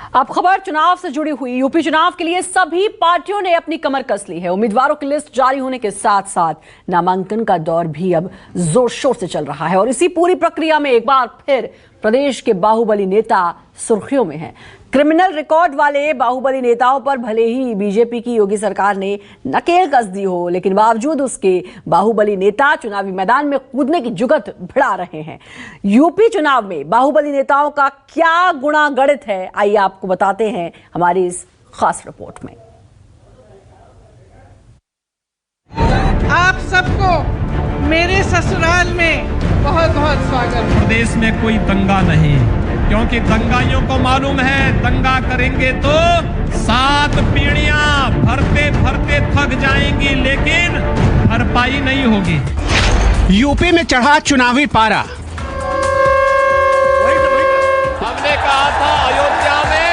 अब खबर चुनाव से जुड़ी हुई। यूपी चुनाव के लिए सभी पार्टियों ने अपनी कमर कस ली है। उम्मीदवारों की लिस्ट जारी होने के साथ साथ नामांकन का दौर भी अब जोर शोर से चल रहा है और इसी पूरी प्रक्रिया में एक बार फिर प्रदेश के बाहुबली नेता सुर्खियों में हैं। क्रिमिनल रिकॉर्ड वाले बाहुबली नेताओं पर भले ही बीजेपी की योगी सरकार ने नकेल कस दी हो, लेकिन बावजूद उसके बाहुबली नेता चुनावी मैदान में कूदने की जुगत भिड़ा रहे हैं। यूपी चुनाव में बाहुबली नेताओं का क्या गुणा गणित है, आइए आपको बताते हैं हमारी इस खास रिपोर्ट में। आप सबको मेरे ससुराल में बहुत बहुत स्वागत। प्रदेश में कोई दंगा नहीं, क्योंकि दंगाइयों को मालूम है दंगा करेंगे तो 7 पीढ़ियां भरते भरते थक जाएंगी, लेकिन भरपाई नहीं होगी। यूपी में चढ़ा चुनावी पारा। हमने कहा था अयोध्या में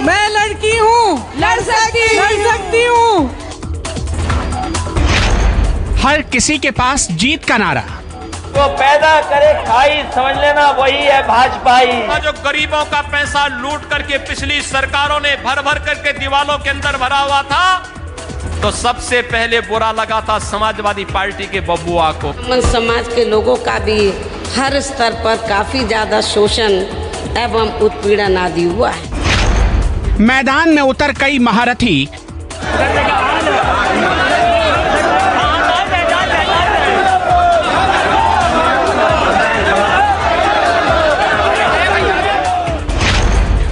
मैं लड़की हूँ, लड़ सकती हूँ। हर किसी के पास जीत का नारा। तो पैदा करे खाई, समझ लेना वही है भाजपाई। जो गरीबों का पैसा लूट करके पिछली सरकारों ने भर भर करके दीवालों के अंदर भरा हुआ था, तो सबसे पहले बुरा लगा था समाजवादी पार्टी के बबुआ को। समाज के लोगों का भी हर स्तर पर काफी ज्यादा शोषण एवं उत्पीड़न आदि हुआ है। मैदान में उतर कई महारथी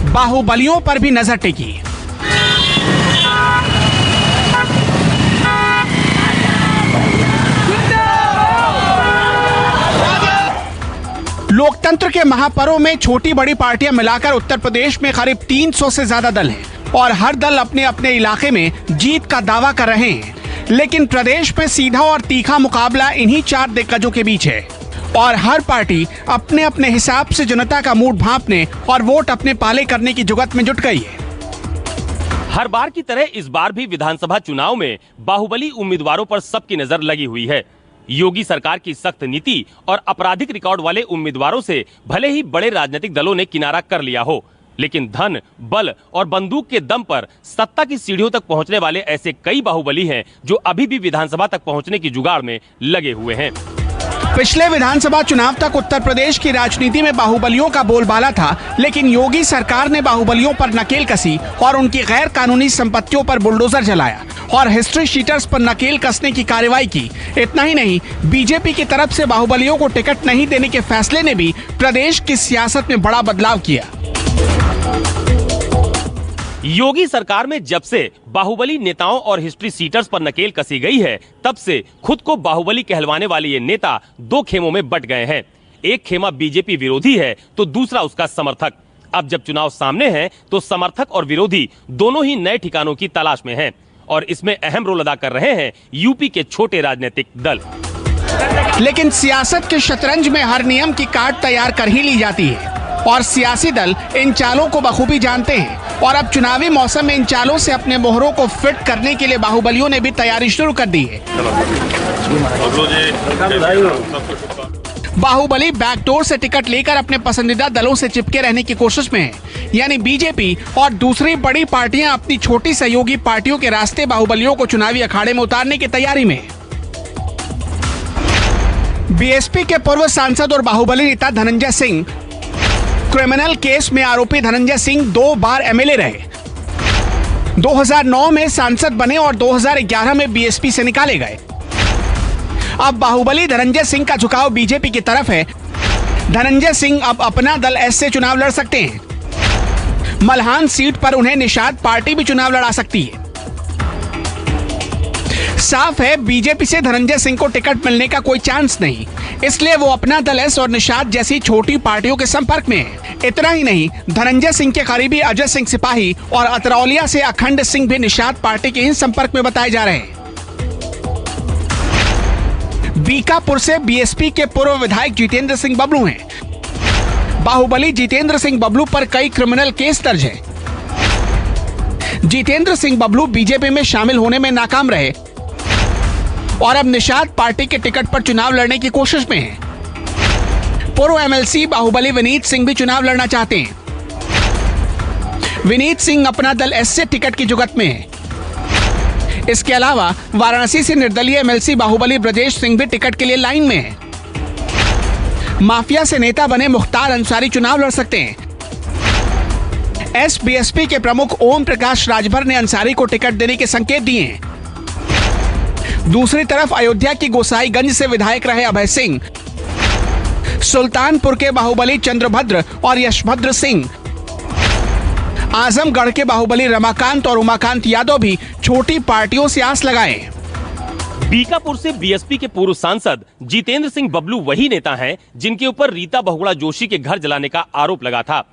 बाहुबलियों पर भी नजर टिकी। लोकतंत्र के महापर्व में छोटी बड़ी पार्टियां मिलाकर उत्तर प्रदेश में करीब 300 से ज्यादा दल हैं और हर दल अपने अपने इलाके में जीत का दावा कर रहे हैं। लेकिन प्रदेश में सीधा और तीखा मुकाबला इन्हीं 4 दिग्गजों के बीच है और हर पार्टी अपने अपने हिसाब से जनता का मूड भांपने और वोट अपने पाले करने की जुगत में जुट गई है। हर बार की तरह इस बार भी विधानसभा चुनाव में बाहुबली उम्मीदवारों पर सबकी नजर लगी हुई है। योगी सरकार की सख्त नीति और आपराधिक रिकॉर्ड वाले उम्मीदवारों से भले ही बड़े राजनीतिक दलों ने किनारा कर लिया हो, लेकिन धन, बल और बंदूक के दम पर सत्ता की सीढ़ियों तक पहुंचने वाले ऐसे कई बाहुबली हैं जो अभी भी विधानसभा तक पहुंचने की जुगाड़ में लगे हुए हैं। पिछले विधानसभा चुनाव तक उत्तर प्रदेश की राजनीति में बाहुबलियों का बोलबाला था, लेकिन योगी सरकार ने बाहुबलियों पर नकेल कसी और उनकी गैर कानूनी संपत्तियों पर बुलडोजर चलाया और हिस्ट्री शीटर्स पर नकेल कसने की कार्रवाई की। इतना ही नहीं, बीजेपी की तरफ से बाहुबलियों को टिकट नहीं देने के फैसले ने भी प्रदेश की सियासत में बड़ा बदलाव किया। योगी सरकार में जब से बाहुबली नेताओं और हिस्ट्री सीटर्स पर नकेल कसी गई है, तब से खुद को बाहुबली कहलवाने वाले ये नेता 2 खेमों में बट गए हैं। एक खेमा बीजेपी विरोधी है तो दूसरा उसका समर्थक। अब जब चुनाव सामने है तो समर्थक और विरोधी दोनों ही नए ठिकानों की तलाश में हैं और इसमें अहम रोल अदा कर रहे हैं यूपी के छोटे राजनीतिक दल। लेकिन सियासत के शतरंज में हर नियम की कार्ड तैयार कर ही ली जाती है और सियासी दल इन चालों को बखूबी जानते हैं और अब चुनावी मौसम में इन चालों से अपने मोहरों को फिट करने के लिए बाहुबलियों ने भी तैयारी शुरू कर दी है। बाहुबली बैकडोर से टिकट लेकर अपने पसंदीदा दलों से चिपके रहने की कोशिश में है, यानी बीजेपी और दूसरी बड़ी पार्टियां अपनी छोटी सहयोगी पार्टियों के रास्ते बाहुबलियों को चुनावी अखाड़े में उतारने की तैयारी में है। बीएसपी के पूर्व सांसद और बाहुबली नेता धनंजय सिंह, क्रिमिनल केस में आरोपी धनंजय सिंह 2 बार एमएलए रहे। 2009 में सांसद बने और 2011 में बीएसपी से निकाले गए। अब बाहुबली धनंजय सिंह का झुकाव बीजेपी की तरफ है। धनंजय सिंह अब अपना दल एस से चुनाव लड़ सकते हैं। मल्हान सीट पर उन्हें निषाद पार्टी भी चुनाव लड़ा सकती है। साफ है, बीजेपी से धनंजय सिंह को टिकट मिलने का कोई चांस नहीं, इसलिए वो अपना दल एस और निषाद जैसी छोटी पार्टियों के संपर्क में है। इतना ही नहीं, धनंजय सिंह के करीबी अजय सिंह सिपाही और अतरौलिया से अखंड सिंह भी निषाद पार्टी के ही संपर्क में बताए जा रहे हैं। बीकापुर से बीएसपी के पूर्व विधायक जितेंद्र सिंह बबलू हैं। बाहुबली जितेंद्र सिंह बबलू पर कई क्रिमिनल केस दर्ज है। जितेंद्र सिंह बबलू बीजेपी में शामिल होने में नाकाम रहे और अब निषाद पार्टी के टिकट पर चुनाव लड़ने की कोशिश में है। पूर्व एमएलसी बाहुबली विनीत सिंह भी चुनाव लड़ना चाहते हैं। विनीत सिंह अपना दल एस से टिकट की जुगत में है। इसके अलावा वाराणसी से निर्दलीय एमएलसी बाहुबली ब्रजेश सिंह भी टिकट के लिए लाइन में है। माफिया से नेता बने मुख्तार अंसारी चुनाव लड़ सकते हैं। एसबीएसपी के प्रमुख ओम प्रकाश राजभर ने अंसारी को टिकट देने के संकेत दिए हैं। दूसरी तरफ अयोध्या की गोसाईगंज से विधायक रहे अभय सिंह, सुल्तानपुर के बाहुबली चंद्रभद्र और यशभद्र सिंह, आजमगढ़ के बाहुबली रमाकांत और उमाकांत यादव भी छोटी पार्टियों से आस लगाए। बीकापुर से बीएसपी के पूर्व सांसद जितेंद्र सिंह बबलू वही नेता हैं जिनके ऊपर रीता बहुगुणा जोशी के घर जलाने का आरोप लगा था।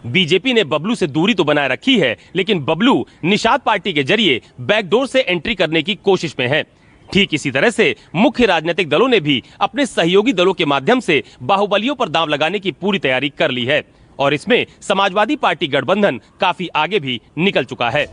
बीजेपी ने बबलू से दूरी तो बनाए रखी है, लेकिन बबलू निषाद पार्टी के जरिए बैकडोर से एंट्री करने की कोशिश में है। ठीक इसी तरह से मुख्य राजनीतिक दलों ने भी अपने सहयोगी दलों के माध्यम से बाहुबलियों पर दांव लगाने की पूरी तैयारी कर ली है और इसमें समाजवादी पार्टी गठबंधन काफी आगे भी निकल चुका है।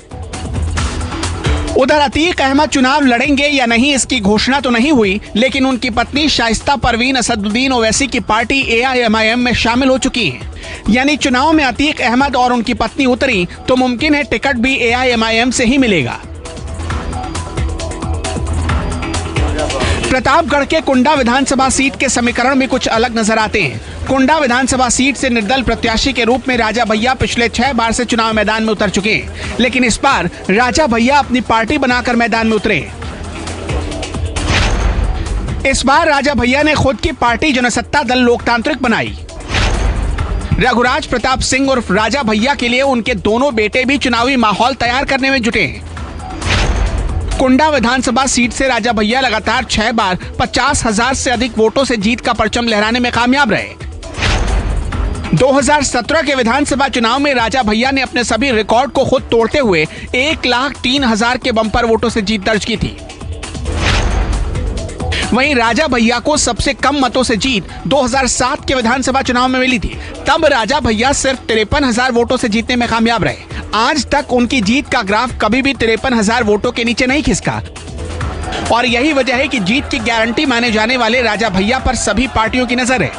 उधर अतीक अहमद चुनाव लड़ेंगे या नहीं इसकी घोषणा तो नहीं हुई, लेकिन उनकी पत्नी शाइस्ता परवीन असदुद्दीन ओवैसी की पार्टी एआईएमआईएम में शामिल हो चुकी हैं। यानी चुनाव में अतीक अहमद और उनकी पत्नी उतरी तो मुमकिन है टिकट भी एआईएमआईएम से ही मिलेगा। प्रतापगढ़ के कुंडा विधानसभा सीट के समीकरण में कुछ अलग नजर आते हैं। कुंडा विधानसभा सीट से निर्दल प्रत्याशी के रूप में राजा भैया पिछले 6 बार से चुनाव मैदान में उतर चुके हैं, लेकिन इस बार राजा भैया अपनी पार्टी बनाकर मैदान में उतरे। इस बार राजा भैया ने खुद की पार्टी जनसत्ता दल लोकतांत्रिक बनाई। रघुराज प्रताप सिंह उर्फ राजा भैया के लिए उनके दोनों बेटे भी चुनावी माहौल तैयार करने में जुटे हैं। कुंडा विधानसभा सीट से राजा भैया लगातार 6 बार 50,000 से अधिक वोटों से जीत का परचम लहराने में कामयाब रहे। 2017 के विधानसभा चुनाव में राजा भैया ने अपने सभी रिकॉर्ड को खुद तोड़ते हुए 1,03,000 के बम्पर वोटों से जीत दर्ज की थी। वहीं राजा भैया को सबसे कम मतों से जीत 2007 के विधानसभा चुनाव में मिली थी। तब राजा भैया सिर्फ 53,000 वोटों से जीतने में कामयाब रहे। आज तक उनकी जीत का ग्राफ कभी भी 53,000 वोटों के नीचे नहीं खिसका और यही वजह है कि जीत की गारंटी माने जाने वाले राजा भैया पर सभी पार्टियों की नजर है।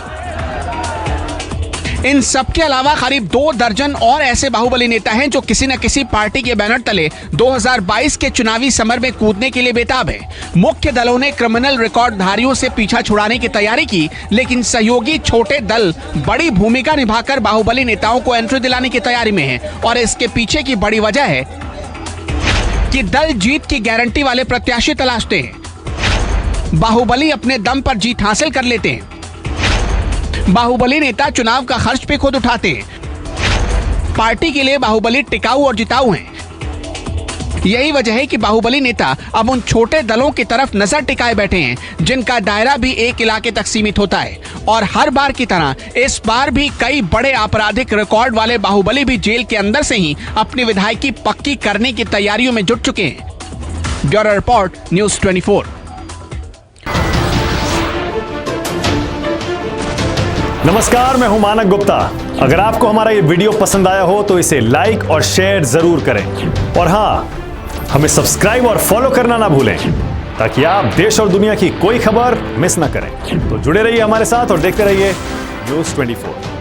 इन सबके अलावा करीब 2 दर्जन और ऐसे बाहुबली नेता हैं जो किसी न किसी पार्टी के बैनर तले 2022 के चुनावी समर में कूदने के लिए बेताब है। मुख्य दलों ने क्रिमिनल रिकॉर्डधारियों से पीछा छुड़ाने की तैयारी की, लेकिन सहयोगी छोटे दल बड़ी भूमिका निभाकर बाहुबली नेताओं को एंट्री दिलाने की तैयारी में है और इसके पीछे की बड़ी वजह है कि दल जीत की गारंटी वाले प्रत्याशी तलाशते हैं। बाहुबली अपने दम पर जीत हासिल कर लेते हैं। बाहुबली नेता चुनाव का खर्च भी खुद उठाते हैं। पार्टी के लिए बाहुबली टिकाऊ और जिताऊ हैं। यही वजह है कि बाहुबली नेता अब उन छोटे दलों की तरफ नजर टिकाए बैठे हैं जिनका दायरा भी एक इलाके तक सीमित होता है और हर बार की तरह इस बार भी कई बड़े आपराधिक रिकॉर्ड वाले बाहुबली भी जेल के अंदर से ही अपनी विधायकी पक्की करने की तैयारियों में जुट चुके हैं। Bureau report, news 24। नमस्कार, मैं हूं मानक गुप्ता। अगर आपको हमारा ये वीडियो पसंद आया हो तो इसे लाइक और शेयर जरूर करें और हाँ, हमें सब्सक्राइब और फॉलो करना ना भूलें ताकि आप देश और दुनिया की कोई खबर मिस ना करें। तो जुड़े रहिए हमारे साथ और देखते रहिए न्यूज़ 24।